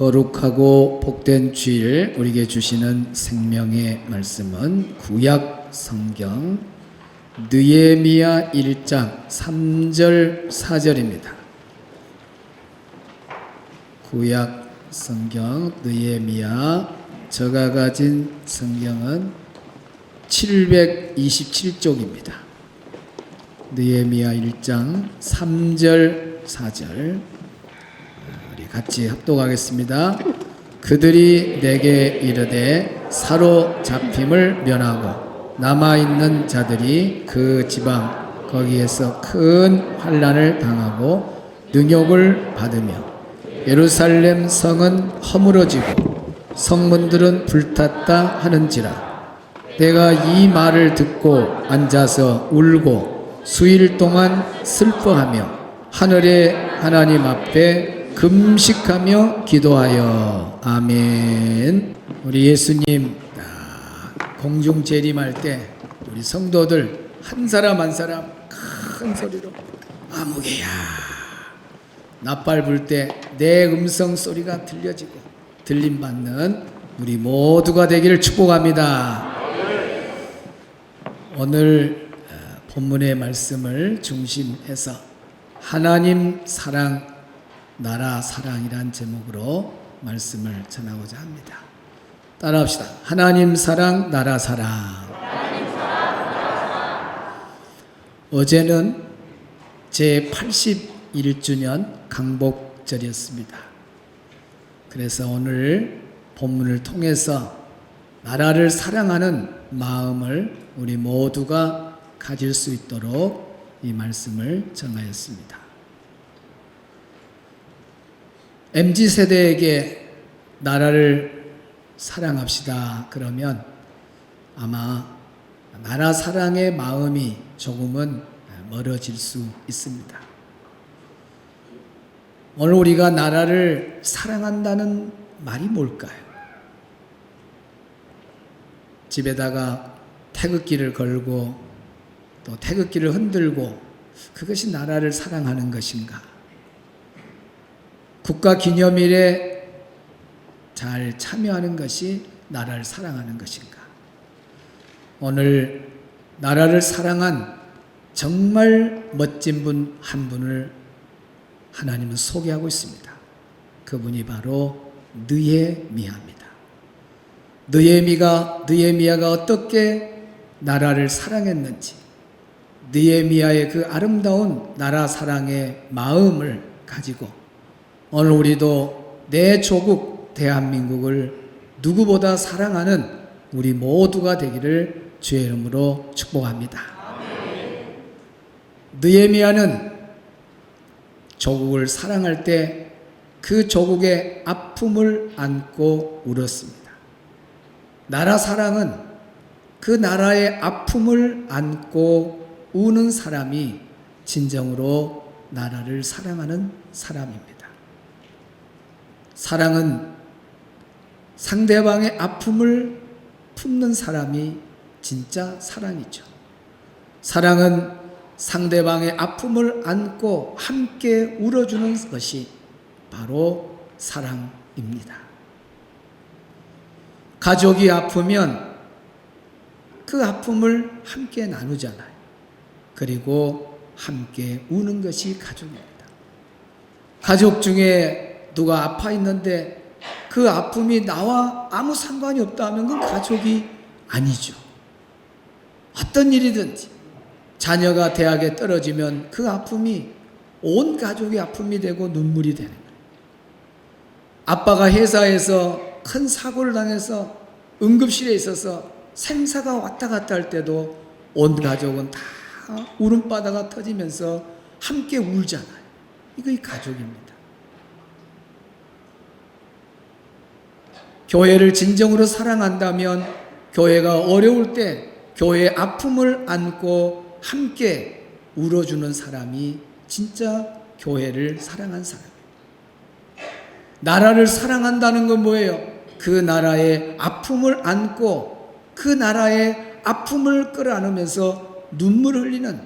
거룩하고 복된 주일 우리에게 주시는 생명의 말씀은 구약 성경 느헤미야 1장 3절 4절입니다. 구약 성경 느헤미야, 제가 가진 성경은 727쪽입니다. 느헤미야 1장 3절 4절 우리 같이 합독하겠습니다. 그들이 내게 이르되 사로잡힘을 면하고 남아있는 자들이 그 지방 거기에서 큰 환난을 당하고 능욕을 받으며 예루살렘 성은 허물어지고 성문들은 불탔다 하는지라 내가 이 말을 듣고 앉아서 울고 수일 동안 슬퍼하며 하늘의 하나님 앞에 금식하며 기도하여. 아멘. 우리 예수님 공중 재림할 때 우리 성도들 한 사람 한 사람 큰 소리로 아무개야 나팔 불 때 내 음성 소리가 들려지고 들림받는 우리 모두가 되기를 축복합니다. 오늘 본문의 말씀을 중심해서 하나님 사랑, 나라 사랑이란 제목으로 말씀을 전하고자 합니다. 따라합시다. 하나님 사랑, 나라 사랑. 어제는 제81주년 강복절이었습니다. 그래서 오늘 본문을 통해서 나라를 사랑하는 마음을 우리 모두가 가질 수 있도록 이 말씀을 정하였습니다. MZ세대에게 나라를 사랑합시다 그러면 아마 나라 사랑의 마음이 조금은 멀어질 수 있습니다. 오늘 우리가 나라를 사랑한다는 말이 뭘까요? 집에다가 태극기를 걸고 또 태극기를 흔들고 그것이 나라를 사랑하는 것인가? 국가기념일에 잘 참여하는 것이 나라를 사랑하는 것인가? 오늘 나라를 사랑한 정말 멋진 분 한 분을 하나님은 소개하고 있습니다. 그분이 바로 느헤미야입니다. 느헤미야가 어떻게 나라를 사랑했는지, 느헤미야의 그 아름다운 나라 사랑의 마음을 가지고 오늘 우리도 내 조국 대한민국을 누구보다 사랑하는 우리 모두가 되기를 주의 이름으로 축복합니다. 느헤미야는 조국을 사랑할 때 그 조국의 아픔을 안고 울었습니다. 나라 사랑은 그 나라의 아픔을 안고 우는 사람이 진정으로 나라를 사랑하는 사람입니다. 사랑은 상대방의 아픔을 품는 사람이 진짜 사랑이죠. 사랑은 상대방의 아픔을 안고 함께 울어주는 것이 바로 사랑입니다. 가족이 아프면 그 아픔을 함께 나누잖아요. 그리고 함께 우는 것이 가족입니다. 가족 중에 누가 아파 있는데 그 아픔이 나와 아무 상관이 없다 하면 그건 가족이 아니죠. 어떤 일이든지 자녀가 대학에 떨어지면 그 아픔이 온 가족의 아픔이 되고 눈물이 되는 거예요. 아빠가 회사에서 큰 사고를 당해서 응급실에 있어서 생사가 왔다 갔다 할 때도 온 가족은 다 울음바다가 터지면서 함께 울잖아요. 이거 이 가족입니다. 교회를 진정으로 사랑한다면 교회가 어려울 때 교회의 아픔을 안고 함께 울어주는 사람이 진짜 교회를 사랑한 사람이에요. 나라를 사랑한다는 건 뭐예요? 그 나라의 아픔을 안고 그 나라의 아픔을 끌어안으면서 눈물을 흘리는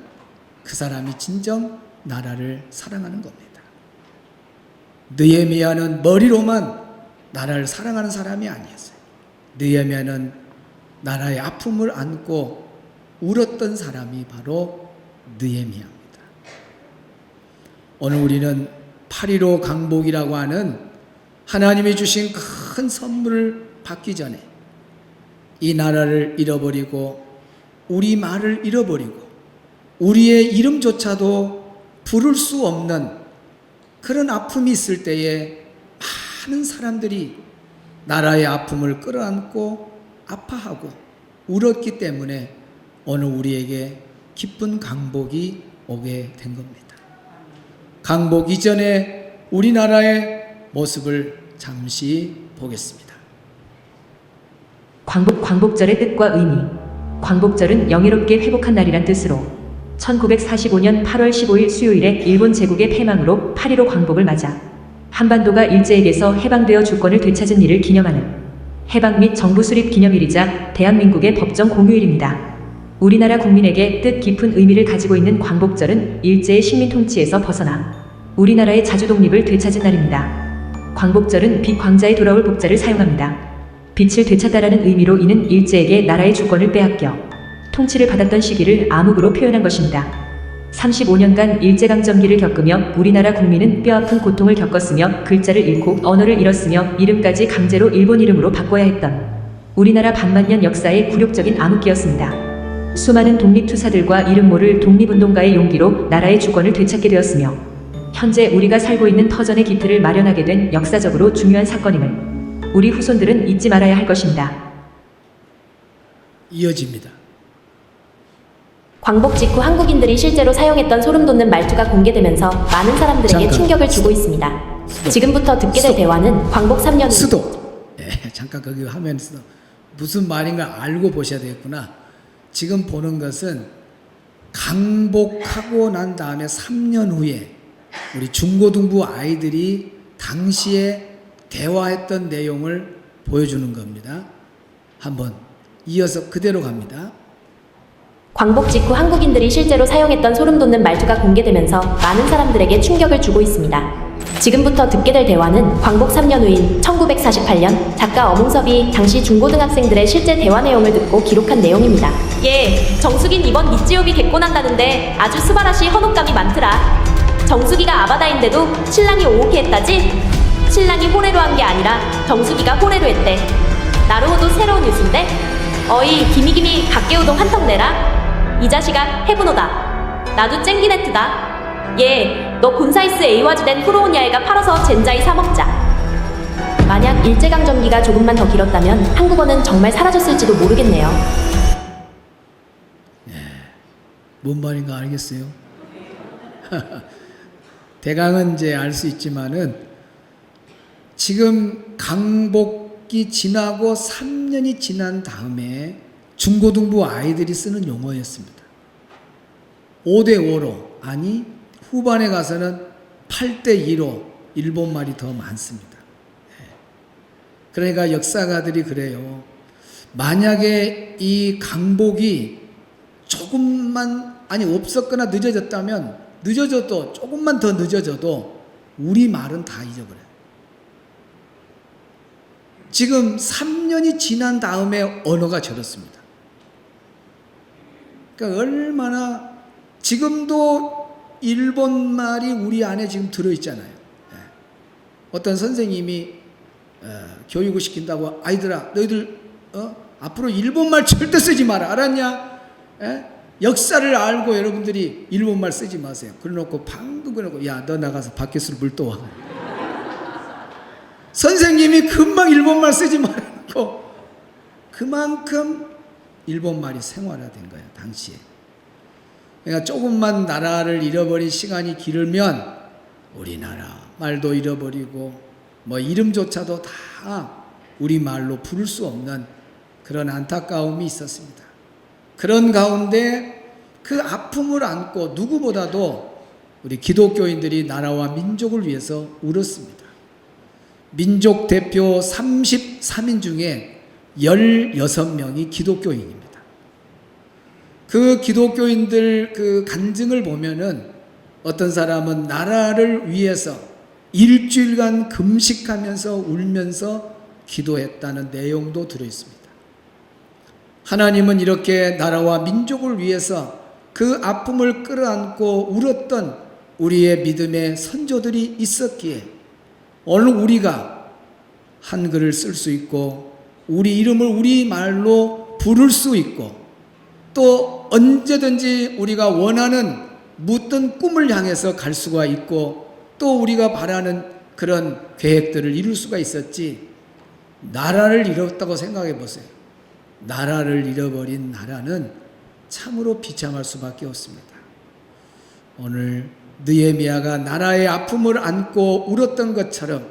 그 사람이 진정 나라를 사랑하는 겁니다. 느헤미야는 머리로만 나라를 사랑하는 사람이 아니었어요. 느헤미야는 나라의 아픔을 안고 울었던 사람이 바로 느헤미야입니다. 오늘 우리는 8.15 강복이라고 하는 하나님이 주신 큰 선물을 받기 전에 이 나라를 잃어버리고 우리 말을 잃어버리고 우리의 이름조차도 부를 수 없는 그런 아픔이 있을 때에 많은 사람들이 나라의 아픔을 끌어안고 아파하고 울었기 때문에 오늘 우리에게 기쁜 강복이 오게 된 겁니다. 강복 이전에 우리나라의 모습을 잠시 보겠습니다. 광복절의 뜻과 의미. 광복절은 영예롭게 회복한 날이란 뜻으로 1945년 8월 15일 수요일에 일본 제국의 패망으로 8.15 광복을 맞아 한반도가 일제에게서 해방되어 주권을 되찾은 일을 기념하는 해방 및 정부 수립 기념일이자 대한민국의 법정 공휴일입니다. 우리나라 국민에게 뜻깊은 의미를 가지고 있는 광복절은 일제의 식민 통치에서 벗어나 우리나라의 자주 독립을 되찾은 날입니다. 광복절은 빛광자에 돌아올 복자를 사용합니다. 빛을 되찾다라는 의미로 이는 일제에게 나라의 주권을 빼앗겨 통치를 받았던 시기를 암흑으로 표현한 것입니다. 35년간 일제강점기를 겪으며 우리나라 국민은 뼈아픈 고통을 겪었으며 글자를 잃고 언어를 잃었으며 이름까지 강제로 일본 이름으로 바꿔야 했던 우리나라 반만년 역사의 굴욕적인 암흑기였습니다. 수많은 독립투사들과 이름 모를 독립운동가의 용기로 나라의 주권을 되찾게 되었으며 현재 우리가 살고 있는 터전의 기틀을 마련하게 된 역사적으로 중요한 사건임을 우리 후손들은 잊지 말아야 할 것입니다. 이어집니다. 광복 직후 한국인들이 실제로 사용했던 소름돋는 말투가 공개되면서 많은 사람들에게 잠깐. 충격을 주고 있습니다. 지금부터 듣게 될 대화는 광복 3년 후 수도. 잠깐 거기 화면에서 무슨 말인가 알고 보셔야 되겠구나. 지금 보는 것은 강복하고 난 다음에 3년 후에 우리 중고등부 아이들이 당시에 대화했던 내용을 보여주는 겁니다. 한번 이어서 그대로 갑니다. 광복 직후 한국인들이 실제로 사용했던 소름돋는 말투가 공개되면서 많은 사람들에게 충격을 주고 있습니다. 지금부터 듣게 될 대화는 광복 3년 후인 1948년 작가 엄웅섭이 당시 중고등학생들의 실제 대화 내용을 듣고 기록한 내용입니다. 예, 정숙인 이번 밑지옥이 개꼬난다는데 아주 스바라시 헌옷감이 많더라. 정숙이가 아바다인데도 신랑이 오오케 했다지? 신랑이 호레로 한 게 아니라 정숙이가 호레로 했대. 나루호도 새로운 뉴스인데? 어이 기미기미 각개우동 한턱 내라. 이 자식아 해부노다. 나도 쨍기네트다. 예, 너 곤사이스 에이와즈된 후로오냐에가 팔아서 젠자이 사먹자. 만약 일제강점기가 조금만 더 길었다면 한국어는 정말 사라졌을지도 모르겠네요. 뭔 말인가 알겠어요? 대강은 이제 알 수 있지만은 지금 강복기 지나고 3년이 지난 다음에 중고등부 아이들이 쓰는 용어였습니다. 5대5로 아니 후반에 가서는 8대2로 일본말이 더 많습니다. 그러니까 역사가들이 그래요. 만약에 이 강복이 조금만 없었거나 늦어졌다면 늦어져도 조금만 더 늦어져도 우리 말은 다 잊어버려요. 지금 3년이 지난 다음에 언어가 저렇습니다. 그러니까 얼마나 지금도 일본 말이 우리 안에 지금 들어있잖아요. 어떤 선생님이 교육을 시킨다고 아이들아 너희들 앞으로 일본말 절대 쓰지 마라 알았냐? 역사를 알고 여러분들이 일본말 쓰지 마세요. 그래놓고 방금 그러고 야 너 나가서 밖에서 물 떠와. 선생님이 금방 일본말 쓰지 말라고 그만큼 일본말이 생활화된 거예요. 당시에. 그러니까 조금만 나라를 잃어버린 시간이 길으면 우리나라 말도 잃어버리고 뭐 이름조차도 다 우리말로 부를 수 없는 그런 안타까움이 있었습니다. 그런 가운데 그 아픔을 안고 누구보다도 우리 기독교인들이 나라와 민족을 위해서 울었습니다. 민족 대표 33인 중에 16명이 기독교인입니다. 그 기독교인들 그 간증을 보면은 어떤 사람은 나라를 위해서 일주일간 금식하면서 울면서 기도했다는 내용도 들어있습니다. 하나님은 이렇게 나라와 민족을 위해서 그 아픔을 끌어안고 울었던 우리의 믿음의 선조들이 있었기에 오늘 우리가 한글을 쓸 수 있고 우리 이름을 우리 말로 부를 수 있고 또 언제든지 우리가 원하는 묻던 꿈을 향해서 갈 수가 있고 또 우리가 바라는 그런 계획들을 이룰 수가 있었지, 나라를 잃었다고 생각해 보세요. 나라를 잃어버린 나라는 참으로 비참할 수밖에 없습니다. 오늘 느헤미야가 나라의 아픔을 안고 울었던 것처럼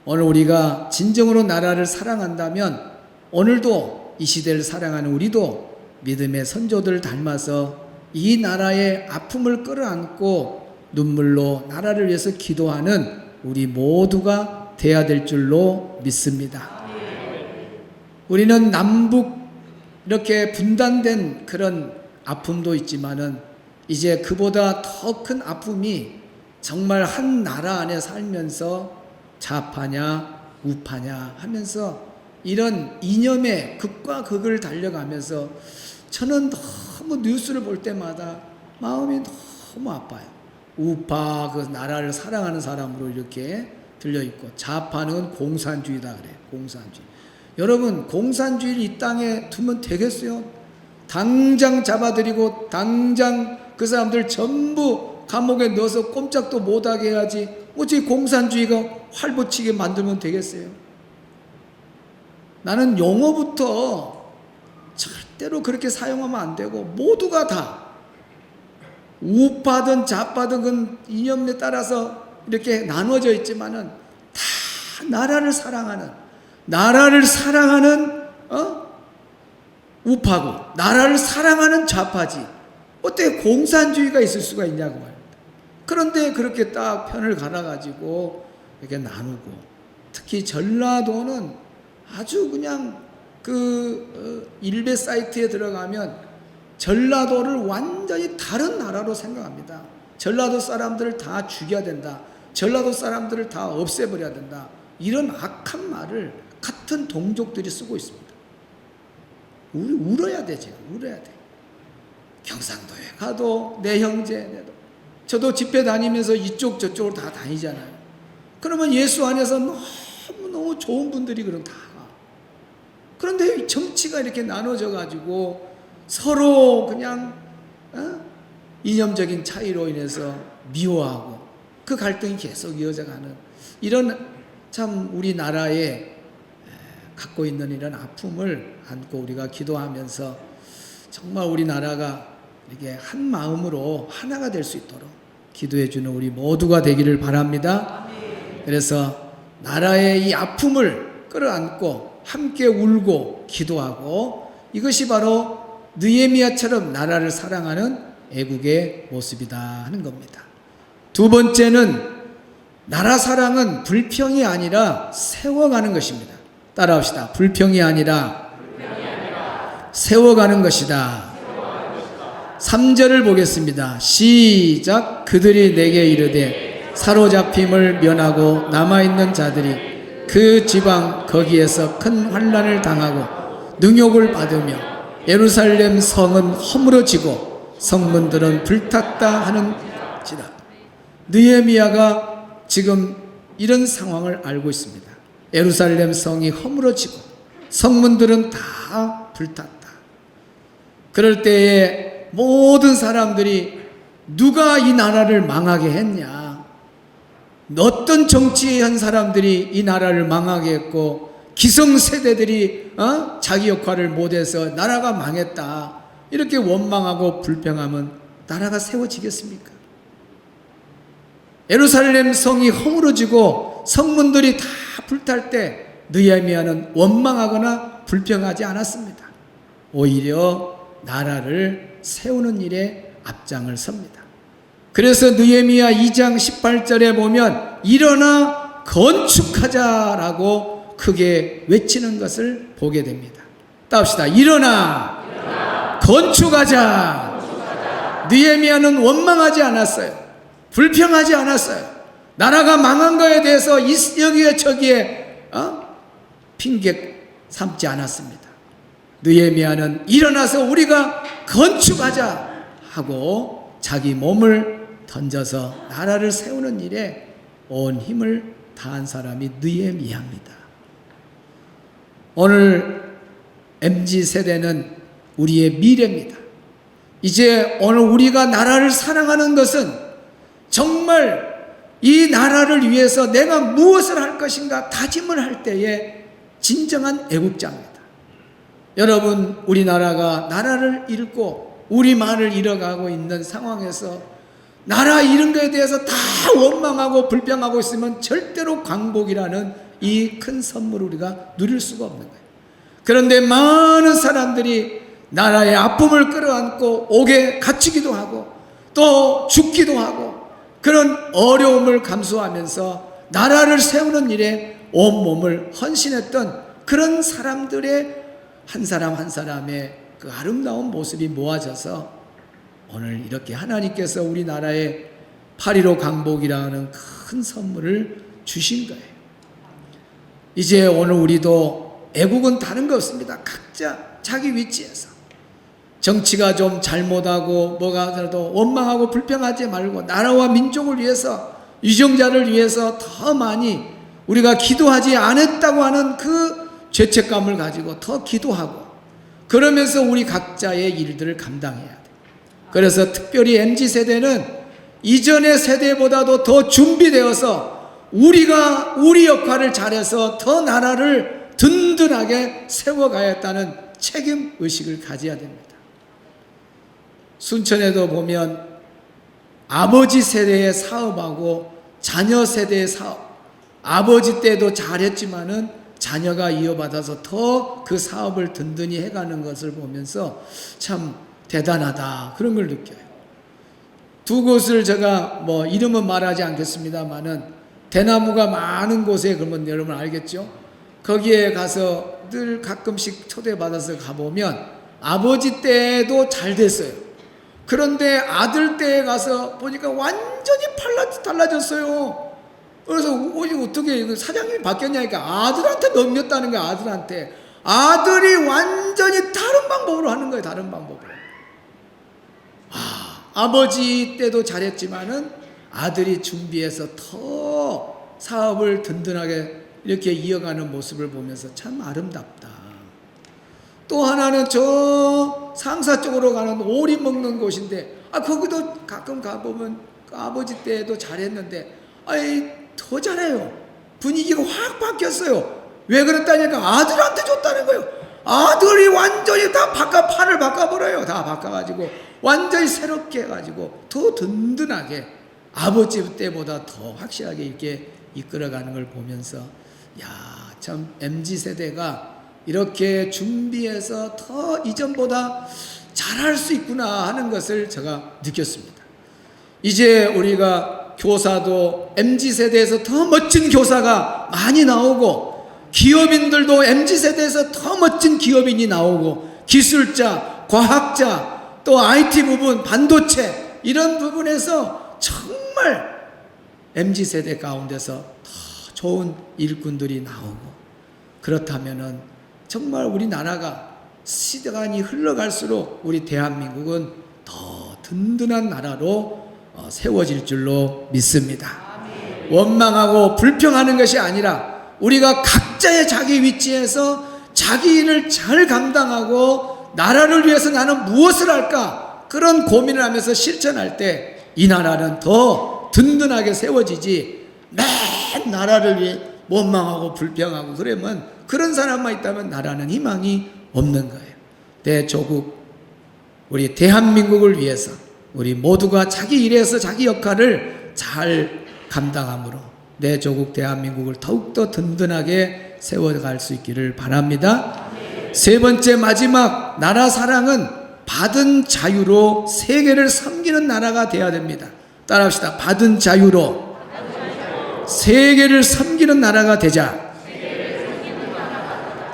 오늘 우리가 진정으로 나라를 사랑한다면 오늘도 이 시대를 사랑하는 우리도 믿음의 선조들을 닮아서 이 나라의 아픔을 끌어안고 눈물로 나라를 위해서 기도하는 우리 모두가 돼야 될 줄로 믿습니다. 우리는 남북 이렇게 분단된 그런 아픔도 있지만은 이제 그보다 더 큰 아픔이 정말 한 나라 안에 살면서 좌파냐 우파냐 하면서 이런 이념의 극과 극을 달려가면서 저는 너무 뉴스를 볼 때마다 마음이 너무 아파요. 우파 그 나라를 사랑하는 사람으로 이렇게 들려있고 좌파는 공산주의다 그래요. 공산주의. 여러분, 공산주의를 이 땅에 두면 되겠어요? 당장 잡아들이고 당장 그 사람들 전부 감옥에 넣어서 꼼짝도 못하게 해야지 어찌 공산주의가 활보치게 만들면 되겠어요? 나는 용어부터 절대로 그렇게 사용하면 안 되고 모두가 다 우파든 좌파든 그 이념에 따라서 이렇게 나눠져 있지만은 다 나라를 사랑하는 우파고 나라를 사랑하는 좌파지 어떻게 공산주의가 있을 수가 있냐고 말입니다. 그런데 그렇게 딱 편을 갈아가지고 이렇게 나누고, 특히 전라도는 아주 그냥 일베 사이트에 들어가면 전라도를 완전히 다른 나라로 생각합니다. 전라도 사람들을 다 죽여야 된다. 전라도 사람들을 다 없애버려야 된다. 이런 악한 말을 같은 동족들이 쓰고 있습니다. 우리 울어야 되죠. 울어야 돼. 경상도에 가도 내 형제, 저도 집회 다니면서 이쪽 저쪽으로 다 다니잖아요. 그러면 예수 안에서 너무 좋은 분들이 그럼 다. 그런데 정치가 이렇게 나눠져 가지고 서로 그냥 이념적인 차이로 인해서 미워하고 그 갈등이 계속 이어져가는 이런 참 우리나라에 갖고 있는 이런 아픔을 안고 우리가 기도하면서 정말 우리나라가 이렇게 한 마음으로 하나가 될 수 있도록 기도해 주는 우리 모두가 되기를 바랍니다. 그래서 나라의 이 아픔을 끌어안고 함께 울고 기도하고, 이것이 바로 느헤미야처럼 나라를 사랑하는 애국의 모습이다 하는 겁니다. 두 번째는 나라 사랑은 불평이 아니라 세워가는 것입니다. 따라합시다. 불평이 아니라 세워가는 것이다. 3절을 보겠습니다. 시작. 그들이 내게 이르되 사로잡힘을 면하고 남아있는 자들이 그 지방 거기에서 큰 환난을 당하고 능욕을 받으며 예루살렘 성은 허물어지고 성문들은 불탔다 하는지라. 느헤미야가 지금 이런 상황을 알고 있습니다. 예루살렘 성이 허물어지고 성문들은 다 불탔다. 그럴 때에 모든 사람들이 누가 이 나라를 망하게 했냐, 어떤 정치한 사람들이 이 나라를 망하게 했고 기성세대들이 자기 역할을 못해서 나라가 망했다 이렇게 원망하고 불평하면 나라가 세워지겠습니까? 예루살렘 성이 허물어지고 성문들이 다 불탈 때 느헤미야는 원망하거나 불평하지 않았습니다. 오히려 나라를 세우는 일에 앞장을 섭니다. 그래서 느헤미야 2장 18절에 보면 일어나 건축하자라고 크게 외치는 것을 보게 됩니다. 따봅시다. 일어나 건축하자. 느헤미야는 원망하지 않았어요. 불평하지 않았어요. 나라가 망한 거에 대해서 여기에 저기에 핑계 삼지 않았습니다. 느헤미야는 일어나서 우리가 건축하자 하고 자기 몸을 던져서 나라를 세우는 일에 온 힘을 다한 사람이 느헤미야입니다. 오늘 MZ세대는 우리의 미래입니다. 이제 오늘 우리가 나라를 사랑하는 것은 정말 이 나라를 위해서 내가 무엇을 할 것인가 다짐을 할 때에 진정한 애국자입니다. 여러분, 우리나라가 나라를 잃고 우리만을 잃어가고 있는 상황에서 나라 잃은 것에 대해서 다 원망하고 불평하고 있으면 절대로 광복이라는 이 큰 선물을 우리가 누릴 수가 없는 거예요. 그런데 많은 사람들이 나라의 아픔을 끌어안고 옥에 갇히기도 하고 또 죽기도 하고 그런 어려움을 감수하면서 나라를 세우는 일에 온몸을 헌신했던 그런 사람들의 한 사람 한 사람의 그 아름다운 모습이 모아져서 오늘 이렇게 하나님께서 우리나라에 8.15 광복이라는 큰 선물을 주신 거예요. 이제 오늘 우리도 애국은 다른 거 없습니다. 각자 자기 위치에서 정치가 좀 잘못하고 뭐가 하더라도 원망하고 불평하지 말고 나라와 민족을 위해서 유정자를 위해서 더 많이 우리가 기도하지 않았다고 하는 그 죄책감을 가지고 더 기도하고 그러면서 우리 각자의 일들을 감당해야 돼요. 그래서 특별히 MZ세대는 이전의 세대보다도 더 준비되어서 우리가 우리 역할을 잘해서 더 나라를 든든하게 세워가야겠다는 책임의식을 가져야 됩니다. 순천에도 보면 아버지 세대의 사업하고 자녀 세대의 사업, 아버지 때도 잘했지만은 자녀가 이어받아서 더 그 사업을 든든히 해가는 것을 보면서 참 대단하다 그런 걸 느껴요. 두 곳을 제가 뭐 이름은 말하지 않겠습니다만은 대나무가 많은 곳에 그러면 여러분 알겠죠? 거기에 가서 늘 가끔씩 초대받아서 가보면 아버지 때도 잘 됐어요. 그런데 아들 때에 가서 보니까 완전히 달라졌어요. 그래서 어떻게 사장님이 바뀌었냐니까 아들한테 넘겼다는 거야. 아들한테. 아들이 완전히 다른 방법으로 하는 거예요. 다른 방법으로. 아버지 때도 잘했지만은 아들이 준비해서 더 사업을 든든하게 이렇게 이어가는 모습을 보면서 참 아름답다. 또 하나는 저 상사 쪽으로 가는 오리 먹는 곳인데 거기도 가끔 가보면 아버지 때도 잘했는데 더 잘해요. 분위기가 확 바뀌었어요. 왜 그랬다니까 아들한테 줬다는 거예요. 아들이 완전히 다 판을 바꿔버려요. 다 바꿔가지고 완전히 새롭게 해가지고 더 든든하게 아버지 때보다 더 확실하게 이렇게 이끌어가는 걸 보면서 참 MZ세대가 이렇게 준비해서 더 이전보다 잘할 수 있구나 하는 것을 제가 느꼈습니다. 이제 우리가 교사도 MZ세대에서 더 멋진 교사가 많이 나오고 기업인들도 MZ세대에서 더 멋진 기업인이 나오고 기술자, 과학자, 또 IT 부분, 반도체 이런 부분에서 정말 MZ세대 가운데서 더 좋은 일꾼들이 나오고 그렇다면은 정말 우리나라가 시간이 흘러갈수록 우리 대한민국은 더 든든한 나라로 세워질 줄로 믿습니다. 원망하고 불평하는 것이 아니라 우리가 각자의 자기 위치에서 자기 일을 잘 감당하고 나라를 위해서 나는 무엇을 할까 그런 고민을 하면서 실천할 때 이 나라는 더 든든하게 세워지지 맨 나라를 위해 원망하고 불평하고 그러면 그런 사람만 있다면 나라는 희망이 없는 거예요. 대조국 우리 대한민국을 위해서 우리 모두가 자기 일에서 자기 역할을 잘 감당함으로 내 조국 대한민국을 더욱더 든든하게 세워갈 수 있기를 바랍니다. 세 번째 마지막 나라 사랑은 받은 자유로 세계를 섬기는 나라가 되어야 됩니다. 따라합시다. 받은 자유로 세계를 섬기는 나라가 되자.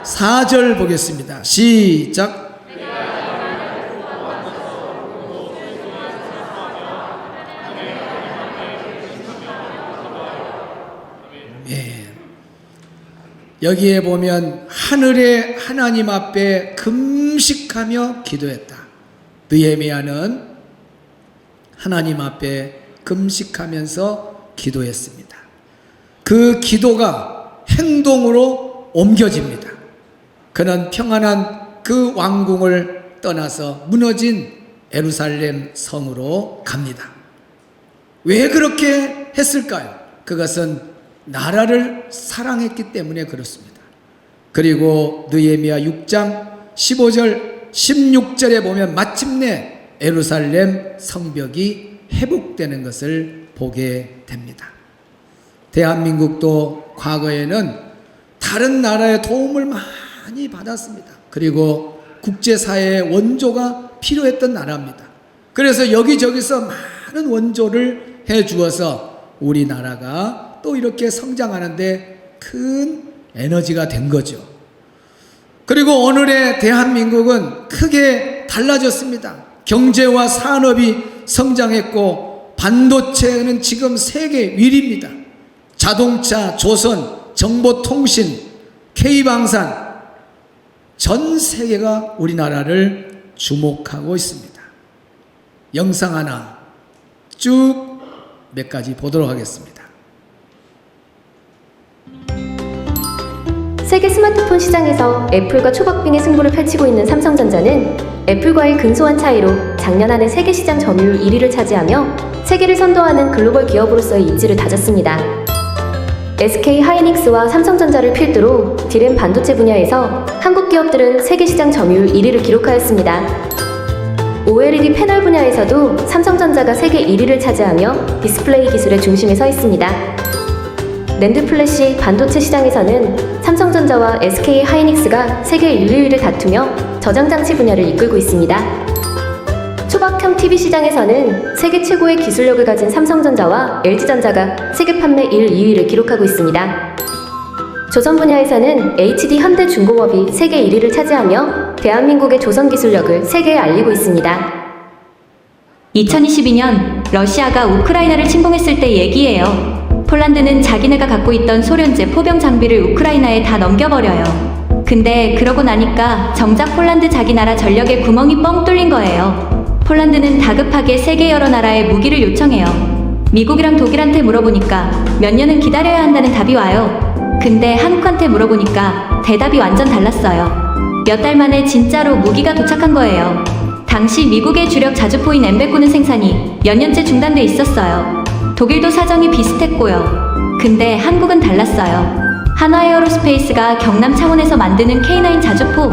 4절 보겠습니다. 시작. 여기에 보면 하늘의 하나님 앞에 금식하며 기도했다. 느헤미야는 하나님 앞에 금식하면서 기도했습니다. 그 기도가 행동으로 옮겨집니다. 그는 평안한 그 왕궁을 떠나서 무너진 예루살렘 성으로 갑니다. 왜 그렇게 했을까요? 그것은 나라를 사랑했기 때문에 그렇습니다. 그리고 느헤미야 6장 15절 16절에 보면 마침내 예루살렘 성벽이 회복되는 것을 보게 됩니다. 대한민국도 과거에는 다른 나라의 도움을 많이 받았습니다. 그리고 국제사회의 원조가 필요했던 나라입니다. 그래서 여기저기서 많은 원조를 해 주어서 우리나라가 또 이렇게 성장하는데 큰 에너지가 된 거죠. 그리고 오늘의 대한민국은 크게 달라졌습니다. 경제와 산업이 성장했고 반도체는 지금 세계 1위입니다. 자동차, 조선, 정보통신, K방산, 전 세계가 우리나라를 주목하고 있습니다. 영상 하나 쭉 몇 가지 보도록 하겠습니다. 세계 스마트폰 시장에서 애플과 초박빙의 승부를 펼치고 있는 삼성전자는 애플과의 근소한 차이로 작년 한 해 세계 시장 점유율 1위를 차지하며 세계를 선도하는 글로벌 기업으로서의 입지를 다졌습니다. SK 하이닉스와 삼성전자를 필두로 D램 반도체 분야에서 한국 기업들은 세계 시장 점유율 1위를 기록하였습니다. OLED 패널 분야에서도 삼성전자가 세계 1위를 차지하며 디스플레이 기술의 중심에 서 있습니다. 낸드 플래시 반도체 시장에서는 삼성전자와 SK 하이닉스가 세계 1, 2위를 다투며 저장장치 분야를 이끌고 있습니다. 초박형 TV 시장에서는 세계 최고의 기술력을 가진 삼성전자와 LG전자가 세계 판매 1, 2위를 기록하고 있습니다. 조선 분야에서는 HD 현대중공업이 세계 1위를 차지하며 대한민국의 조선 기술력을 세계에 알리고 있습니다. 2022년 러시아가 우크라이나를 침공했을 때 얘기예요. 폴란드는 자기네가 갖고 있던 소련제 포병 장비를 우크라이나에 다 넘겨버려요. 근데 그러고 나니까 정작 폴란드 자기 나라 전력에 구멍이 뻥 뚫린 거예요. 폴란드는 다급하게 세계 여러 나라에 무기를 요청해요. 미국이랑 독일한테 물어보니까 몇 년은 기다려야 한다는 답이 와요. 근데 한국한테 물어보니까 대답이 완전 달랐어요. 몇 달 만에 진짜로 무기가 도착한 거예요. 당시 미국의 주력 자주포인 M109는 생산이 몇 년째 중단돼 있었어요. 독일도 사정이 비슷했고요. 근데 한국은 달랐어요. 한화에어로스페이스가 경남 창원에서 만드는 K9 자주포.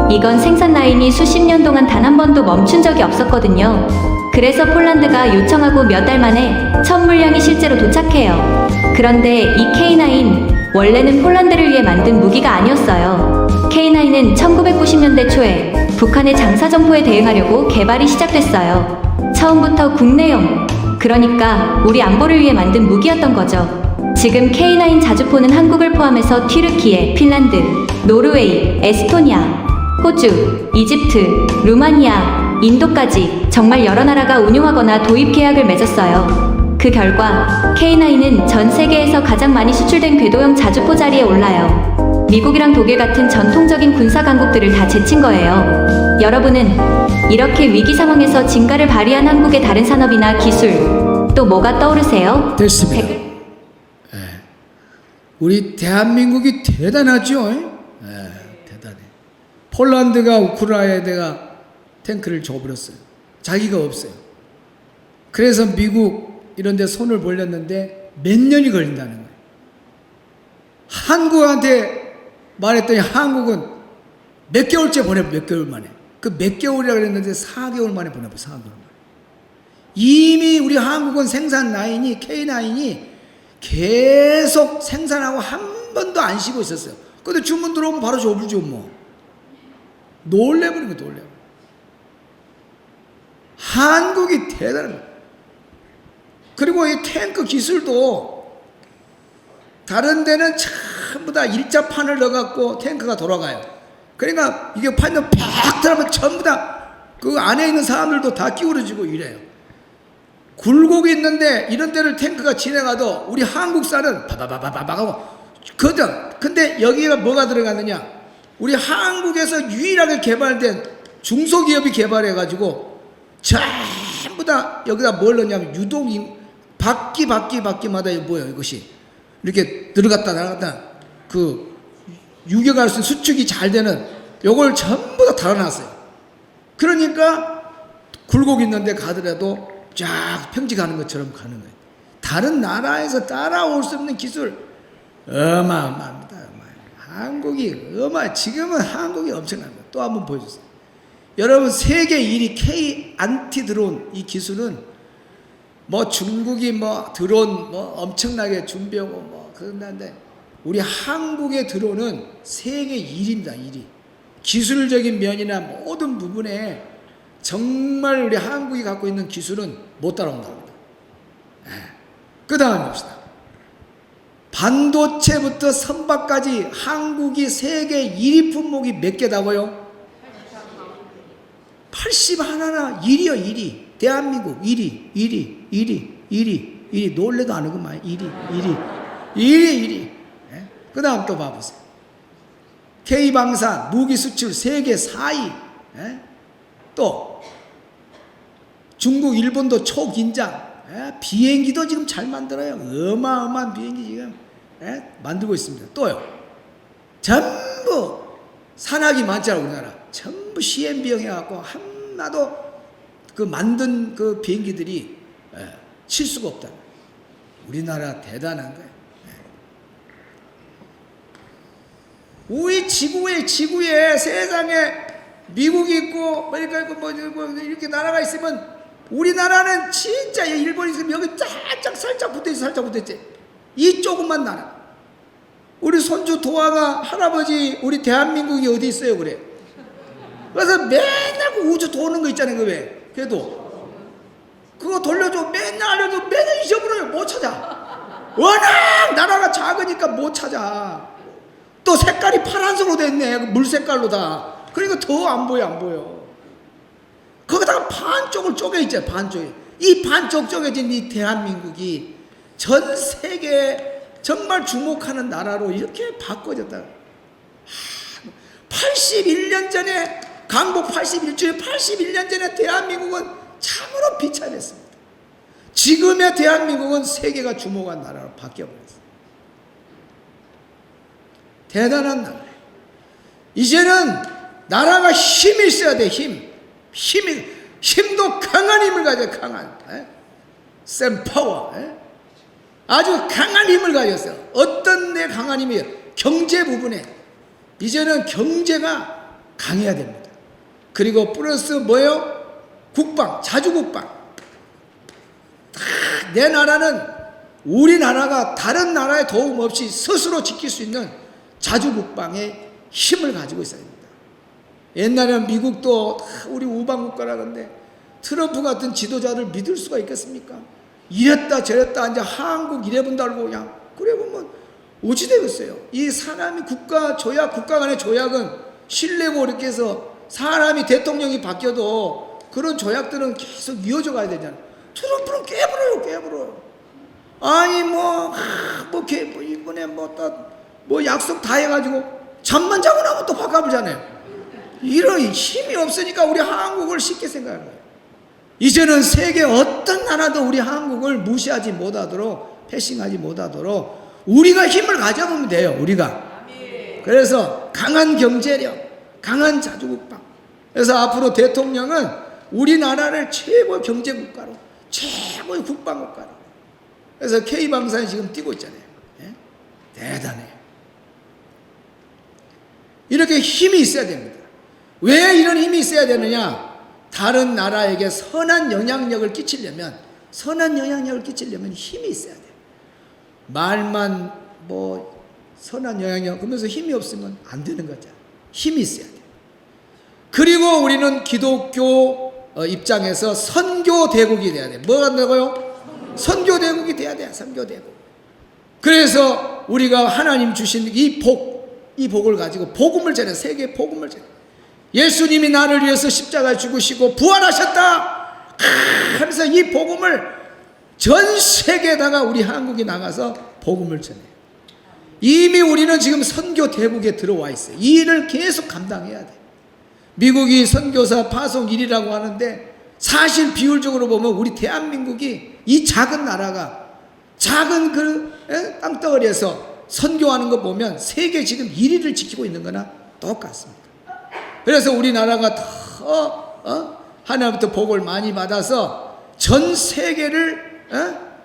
이건 생산 라인이 수십 년 동안 단 한 번도 멈춘 적이 없었거든요. 그래서 폴란드가 요청하고 몇 달 만에 첫 물량이 실제로 도착해요. 그런데 이 K9 원래는 폴란드를 위해 만든 무기가 아니었어요. K9은 1990년대 초에 북한의 장사정포에 대응하려고 개발이 시작됐어요. 처음부터 국내용, 그러니까 우리 안보를 위해 만든 무기였던 거죠. 지금 K9 자주포는 한국을 포함해서 튀르키예, 핀란드, 노르웨이, 에스토니아, 호주, 이집트, 루마니아, 인도까지 정말 여러 나라가 운용하거나 도입 계약을 맺었어요. 그 결과 K9은 전 세계에서 가장 많이 수출된 궤도형 자주포 자리에 올라요. 미국이랑 독일 같은 전통적인 군사 강국들을 다 제친 거예요. 여러분은 이렇게 위기 상황에서 진가를 발휘한 한국의 다른 산업이나 기술 또 뭐가 떠오르세요? 됐습니다. 우리 대한민국이 대단하죠. 대단해. 폴란드가 우크라이나에다가 탱크를 줘버렸어요. 자기가 없어요. 그래서 미국 이런 데 손을 벌렸는데 몇 년이 걸린다는 거예요. 한국한테 말했더니 한국은 몇 개월째 보내고 몇 개월 만에. 그 몇 개월이라 그랬는데 4개월 만에 보내고 4개월 만에. 이미 우리 한국은 생산 라인이 K9이 계속 생산하고 한 번도 안 쉬고 있었어요. 근데 주문 들어오면 바로 줘버리죠 뭐. 놀래버린 거 놀래. 한국이 대단한 거예요. 그리고 이 탱크 기술도 다른 데는 전부 다 일자판을 넣어갖고 탱크가 돌아가요. 그러니까 이게 판을 팍 들어가면 전부 다 그 안에 있는 사람들도 다 기울어지고 이래요. 굴곡이 있는데 이런 데를 탱크가 지나가도 우리 한국산은 바바바바바바 하고 근데 여기가 뭐가 들어갔느냐? 우리 한국에서 유일하게 개발된 중소기업이 개발해가지고 전부 다 여기다 뭘 넣냐면 바퀴마다 뭐예요 이것이 이렇게 들어갔다 나갔다 그 유격할 수 있는 수축이 잘 되는 요걸 전부 다 달아놨어요. 그러니까 굴곡 있는데 가더라도 쫙 평지가는 것처럼 가는 거예요. 다른 나라에서 따라올 수 없는 기술 어마어마합니다. 한국이 지금은 한국이 엄청납니다. 또 한번 보여주세요. 여러분 세계 1위 K 안티 드론 이 기술은 뭐 중국이 뭐 드론 뭐 엄청나게 준비하고 뭐 그런데 우리 한국의 드론은 세계 1위입니다. 1위. 기술적인 면이나 모든 부분에 정말 우리 한국이 갖고 있는 기술은 못 따라온다고 합니다. 그 다음에 봅시다. 반도체부터 선박까지 한국이 세계 1위 품목이 몇 개다고요? 81나 1위요 1위. 대한민국 1위 놀래도 안 하구만 1위. 그 다음 또 봐보세요. K방산 무기 수출 세계 4위. 또 중국 일본도 초긴장. 비행기도 지금 잘 만들어요. 어마어마한 비행기 지금 만들고 있습니다. 또요. 전부 산학이 많잖아 우리나라. 전부 CMB형 해갖고 하나도 그 만든 그 비행기들이 실수가 없다. 우리나라 대단한 거예요. 우리 지구에 세상에 미국이 있고 아메리카 있고 뭐 이렇게 나라가 있으면 우리나라는 진짜 일본이 있으면 여기 살짝 붙어있지. 이 조그만 나라. 우리 손주 도화가 할아버지 우리 대한민국이 어디 있어요 그래. 그래서 맨날 그 우주 도는 거 있잖아요. 그 왜? 그래도 그거 돌려줘. 맨날 알려도 맨날 잊어버려요. 못 찾아. 워낙 나라가 작으니까 못 찾아. 또 색깔이 파란색으로 됐네. 물 색깔로 다. 그러니까 더 안 보여. 거기다가 반쪽을 쪼개 있잖아요. 반쪽에. 이 반쪽 쪼개진 이 대한민국이 전 세계에 정말 주목하는 나라로 이렇게 바꿔졌다. 81년 전에 강복 81주에 81년 전에 대한민국은 참으로 비참했습니다. 지금의 대한민국은 세계가 주목한 나라로 바뀌어버렸어요. 대단한 나라예요. 이제는 나라가 힘이 있어야 돼. 힘도 강한 힘을 가져. 강한 센 파워. 아주 강한 힘을 가졌어요. 어떤 데 강한 힘이에요? 경제 부분에 이제는 경제가 강해야 됩니다. 그리고 플러스 뭐예요? 국방, 자주국방. 내 나라는 우리나라가 다른 나라의 도움 없이 스스로 지킬 수 있는 자주국방의 힘을 가지고 있어야 됩니다. 옛날에는 미국도 우리 우방국가라던데 트럼프 같은 지도자를 믿을 수가 있겠습니까? 이랬다 저랬다 이제 한국 이래본다 알고 그냥 그래 보면 어찌 되겠어요? 이 사람이 국가 간의 조약은 신뢰고 이렇게 해서 사람이 대통령이 바뀌어도 그런 조약들은 계속 이어져 가야 되잖아요. 트럼프는 깨버려요. 아니 이번에 뭐 약속 다 해가지고 잠만 자고 나면 또 바꿔보잖아요. 이런 힘이 없으니까 우리 한국을 쉽게 생각하는 거예요. 이제는 세계 어떤 나라도 우리 한국을 무시하지 못하도록 패싱하지 못하도록 우리가 힘을 가져보면 돼요. 우리가. 그래서 강한 경제력, 강한 자주국방. 그래서 앞으로 대통령은 우리나라를 최고의 경제국가로, 최고의 국방국가로. 그래서 K방산이 지금 뛰고 있잖아요. 대단해요. 이렇게 힘이 있어야 됩니다. 왜 이런 힘이 있어야 되느냐? 다른 나라에게 선한 영향력을 끼치려면 힘이 있어야 돼요. 말만 선한 영향력 그러면서 힘이 없으면 안 되는 거죠. 힘이 있어야 돼요. 그리고 우리는 기독교 입장에서 선교대국이 돼야 돼요. 뭐가 된다고요? 선교대국이 돼야 돼요. 선교대국. 그래서 우리가 하나님 주신 이 복을 가지고 복음을 전해, 세계에 복음을 전해. 예수님이 나를 위해서 십자가에 죽으시고 부활하셨다 하면서 이 복음을 전 세계에다가 우리 한국이 나가서 복음을 전해요. 이미 우리는 지금 선교 대국에 들어와 있어요. 이 일을 계속 감당해야 돼. 미국이 선교사 파송 1위라고 하는데 사실 비율적으로 보면 우리 대한민국이 이 작은 나라가 작은 그 땅덩어리에서 선교하는 거 보면 세계 지금 1위를 지키고 있는 거나 똑같습니다. 그래서 우리나라가 더 하나님부터 복을 많이 받아서 전 세계를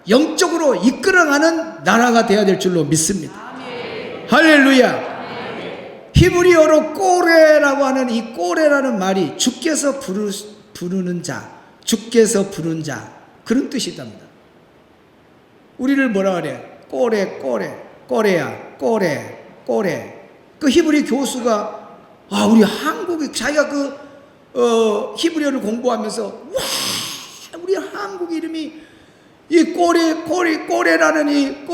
영적으로 이끌어가는 나라가 되어야 될 줄로 믿습니다. 할렐루야. 히브리어로 꼬레라고 하는 이 꼬레라는 말이 주께서 부르는 자, 주께서 부른 자, 그런 뜻이답니다. 우리를 뭐라 그래? 꼬레, 꼬레야, 꼬레. 그 히브리 교수가 우리 한국이 자기가 히브리어를 공부하면서 우리 한국 이름이 이 꼬레라는 이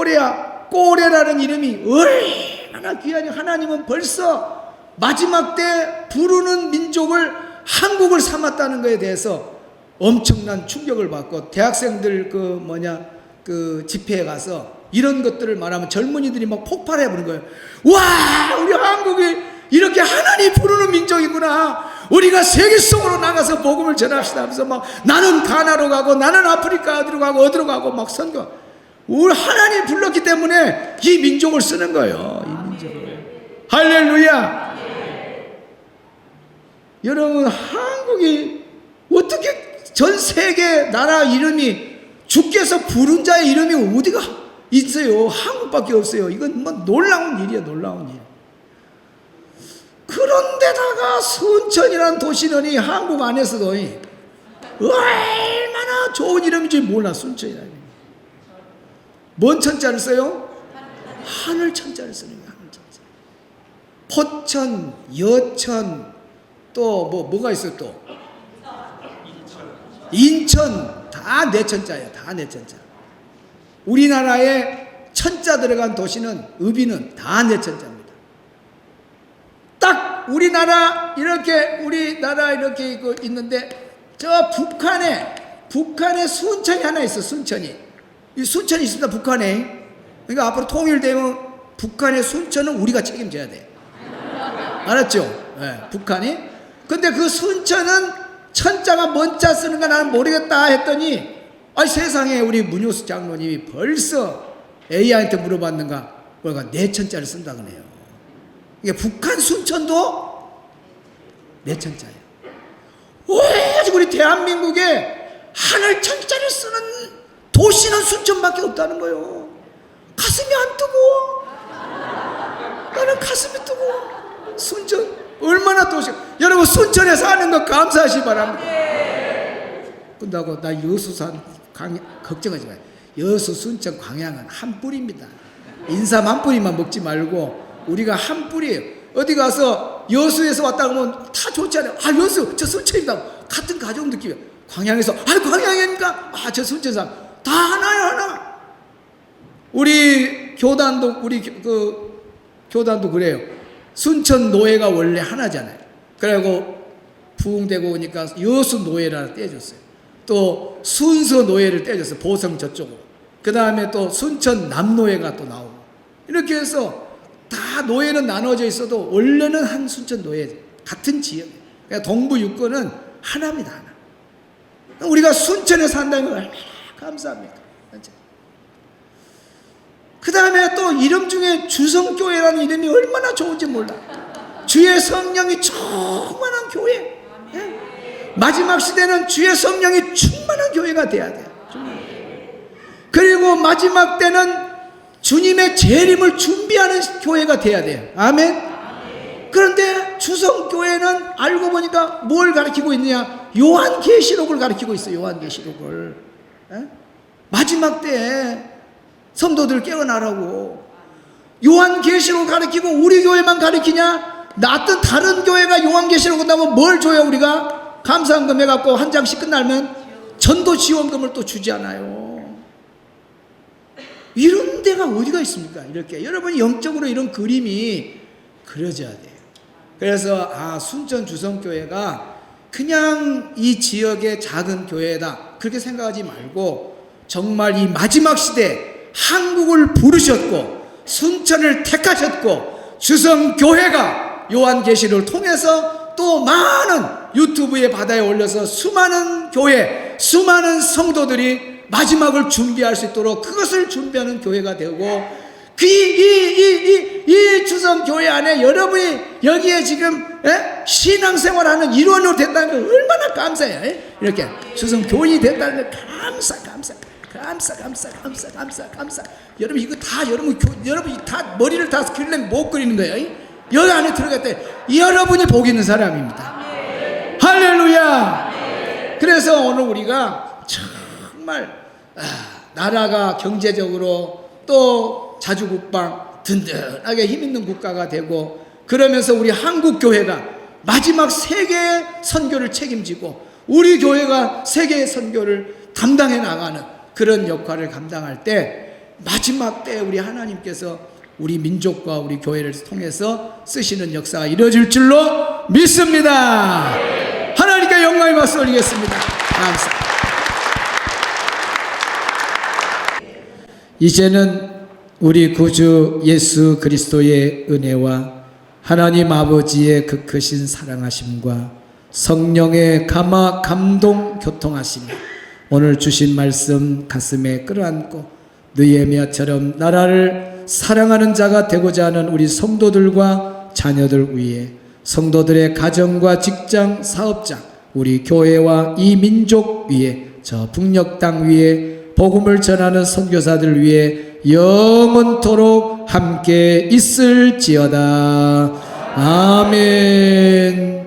꼬레라는 이름이 얼마나 귀하니. 하나님은 벌써 마지막 때 부르는 민족을 한국을 삼았다는 것에 대해서 엄청난 충격을 받고 대학생들 그 집회에 가서 이런 것들을 말하면 젊은이들이 막 폭발해 버린 거예요. 와, 우리 한국이 이렇게 하나님 부르는 민족이구나. 우리가 세계 속으로 나가서 복음을 전합시다 하면서 막 나는 가나로 가고 나는 아프리카 어디로 가고 막 선거. 우리 하나님 불렀기 때문에 이 민족을 쓰는 거예요. 이 민족을. 할렐루야. 여러분, 한국이 어떻게 전 세계 나라 이름이 주께서 부른 자의 이름이 어디가 있어요? 한국밖에 없어요. 이건 뭐 놀라운 일이야, 놀라운 일. 그런데다가 순천이라는 도시는 한국 안에서도 얼마나 좋은 이름인지 몰라. 순천이라는 이름. 뭔 천자를 써요? 하늘 천자를 쓰는 거야. 하늘 천자. 포천, 여천, 또 뭐가 있어요? 또 인천, 다 내 천자예요. 다 내 천자. 우리나라에 천자 들어간 도시는 읍이는 다 내 천자입니다. 딱 우리나라 이렇게 있는데 저 북한에 순천이 하나 있어. 순천이. 이 순천이 있습니다. 북한에. 그러니까 앞으로 통일되면 북한의 순천은 우리가 책임져야 돼. 알았죠? 네, 북한이. 근데 그 순천은 천자가 뭔 자 쓰는가 나는 모르겠다 했더니 세상에 우리 문효수 장로님이 벌써 AI한테 물어봤는가 뭐가 내 천자를 쓴다 그래요. 이게 북한 순천도 내 천자예요. 오직 우리 대한민국에 하늘 천자를 쓰는 도시는 순천밖에 없다는 거예요. 가슴이 안 뜨거워. 나는 가슴이 뜨거워. 순천 얼마나 도시. 여러분, 순천에 사는 거 감사하시 바랍니다. 끝나고 나 여수산 걱정하지 마요. 여수, 순천, 광양은 한 뿌리입니다. 인삼 한 뿌리만 먹지 말고 우리가 한 뿌리예요. 어디 가서 여수에서 왔다 그러면 다 좋지 않아요. 여수, 저 순천입니다. 같은 가족 느낌이에요. 광양에서 광양입니까? 저 순천산 다 하나요, 하나. 우리 교단도 교단도 그래요. 순천 노예가 원래 하나잖아요. 그리고 부흥되고 오니까 여수 노예를 떼줬어요. 또 순서 노예를 떼줬어요. 보성 저쪽으로. 그 다음에 또 순천 남노예가 또 나오고. 이렇게 해서 다 노예는 나눠져 있어도 원래는 한 순천 노예, 같은 지역. 그러니까 동부 육군은 하나입니다, 하나. 우리가 순천에 산다는 걸 얼마나 감사합니까? 그 다음에 또 이름 중에 주성교회라는 이름이 얼마나 좋은지 몰라. 주의 성령이 충만한 교회. 마지막 시대는 주의 성령이 충만한 교회가 돼야 돼요. 그리고 마지막 때는 주님의 재림을 준비하는 교회가 돼야 돼요. 아멘. 그런데 주성교회는 알고 보니까 뭘 가르치고 있느냐? 요한계시록을 가르치고 있어요. 요한계시록을. 마지막 때에 성도들 깨어나라고. 요한계시록 가르치고 우리 교회만 가르치냐? 어떤 다른 교회가 요한계시록 끝나면 뭘 줘요? 우리가 감사한금 해갖고 한 장씩 끝나면 전도 지원금을 또 주지 않아요. 이런 데가 어디가 있습니까? 이렇게 여러분이 영적으로 이런 그림이 그려져야 돼요. 그래서 순천 주성교회가 그냥 이 지역의 작은 교회다 그렇게 생각하지 말고 정말 이 마지막 시대 한국을 부르셨고 순천을 택하셨고 주성교회가 요한계시를 통해서 또 많은 유튜브에 바다에 올려서 수많은 교회, 수많은 성도들이 마지막을 준비할 수 있도록 그것을 준비하는 교회가 되고 이 주성교회 안에 여러분이 여기에 지금 신앙생활하는 일원으로 됐다는 거 얼마나 감사해요. 이렇게 주성교인이 됐다는 거 감사. 여러분 이거 다 여러분이 다 머리를 다 그리려면 못 그리는 거예요. 여기 안에 들어갈 때 여러분이 복 있는 사람입니다. 할렐루야. 그래서 오늘 우리가 정말 나라가 경제적으로 또 자주국방 든든하게 힘있는 국가가 되고 그러면서 우리 한국교회가 마지막 세계의 선교를 책임지고 우리 교회가 세계의 선교를 담당해 나가는 그런 역할을 감당할 때 마지막 때 우리 하나님께서 우리 민족과 우리 교회를 통해서 쓰시는 역사가 이루어질 줄로 믿습니다. 하나님께 영광의 박수 올리겠습니다. 감사합니다. 이제는 우리 구주 예수 그리스도의 은혜와 하나님 아버지의 그 크신 사랑하심과 성령의 감동 교통하심이 오늘 주신 말씀 가슴에 끌어안고 느헤미야처럼 나라를 사랑하는 자가 되고자 하는 우리 성도들과 자녀들 위해 성도들의 가정과 직장, 사업장, 우리 교회와 이 민족 위에 저 북녘 땅 위에 복음을 전하는 선교사들 위해 영원토록 함께 있을지어다. 아멘.